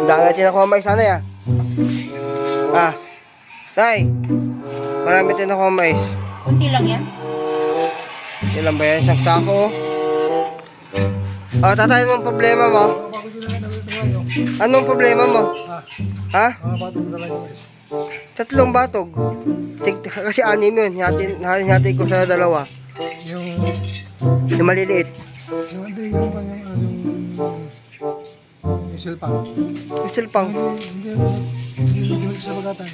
Dami natin nakuha mais sana ya. Tay, marami tayo nakuha mais. Kunti lang yan. Ilan ba yan? Isang sako. Tatay, anong problema mo? Anong problema mo? Ha? Tatlong batog. Kasi anim yun. Hati ko sa dalawa. Yung maliliit. Yung silpang. Yung silpang. Hindi sa bagatan.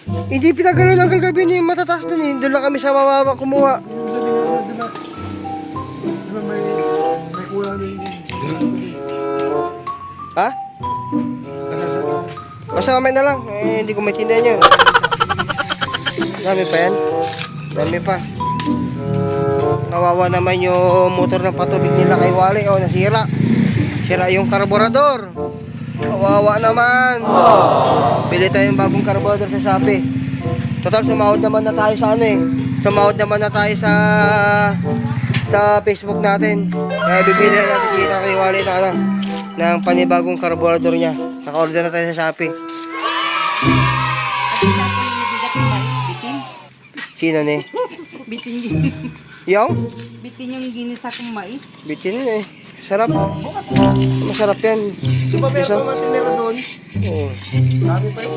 Hindi pinagalo ng gabi niya yung matataas dun eh. Doon lang kami sa mababa kumuha. Diba may kulang din Ha? Basta kamay na lang. Hindi ko maintindihan yun. Dami pa yan. Dami pa. Kawawa naman yung motor ng patubig nila kay Wally. Nasira. Sira yung karburador. Kawawa naman. Bili tayong bagong karburador sa Shopee. Total, sumahod naman na tayo sa Sumahod naman na tayo sa Facebook natin. Kaya bibili natin kita kay Wally na ng panibagong karburador niya. Naka-order na tayo sa Shopee. Bitin. Sino ni? Bitin yun. Yung? Bitin yung ginisa kong mais. Bitin eh. Sarap. Masarap yan. Di ba meron pa matinira doon? Oo. Dami pa yun.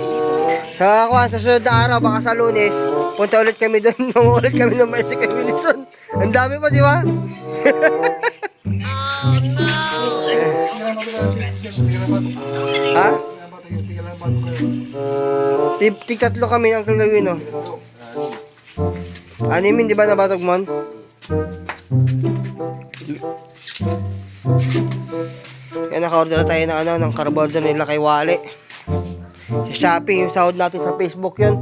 Sa sunod na araw, baka sa Lunes, punta ulit kami doon. Ulit kami ng mais kay Wilson. Ang dami pa, di ba? Ha? Tig-tatlo kami ang kalawin, no? Animin, di ba nabatog mon? Yan, naka-order tayo ng carburetor nila kay Wally. Sa Shopee, yung sahod natin sa Facebook yun.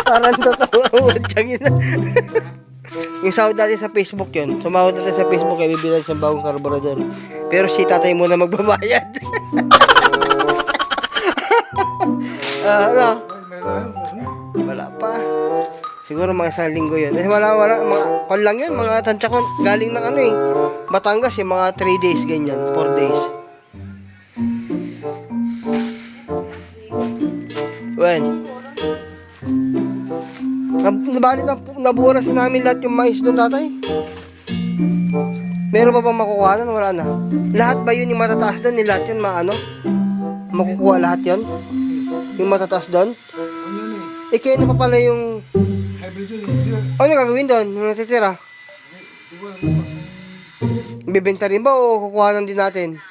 Parang totoo. Yung sahod natin sa Facebook yun. Sumahod natin sa Facebook, ay bibilan sa bagong carburetor. Pero si tatay muna magbabayad. Ano? Wala pa. Siguro mga isang linggo yun. Wala. Mga kon lang yun. Mga tansya ko. Galing ng Batangas. Yung mga 3 days ganyan. 4 days. When? Nabali naburas na namin lahat yung mais doon, tatay. Meron pa bang makukuha doon? Wala na. Lahat ba yun yung matataas doon? Lahat yun makukuha lahat yun? Yung matataas doon? Kaya na pa pala yung Hybrid yun. ano gagawin doon? Yung natitira? Bibenta rin ba o kukuhanan din natin?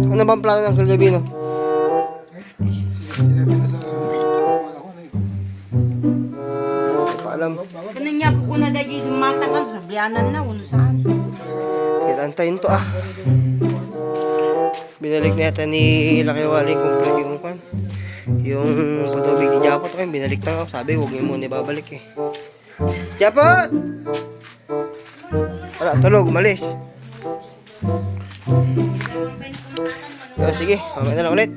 Ano bang plano ng Kalgabino? Sinabi na sa wala ko na ito. Hindi pa alam. Kanang niya ko na dahil yung mata ka sa biyanan na. Uno saan? Kitantayin to Binalik na yata ni Laki Wally yung patubig ni Japot. Binalik na ako. Sabi, huwag niyo muna ibabalik eh. Japot! Wala, tulog, umalis. Sige, mamaya na lang ulit.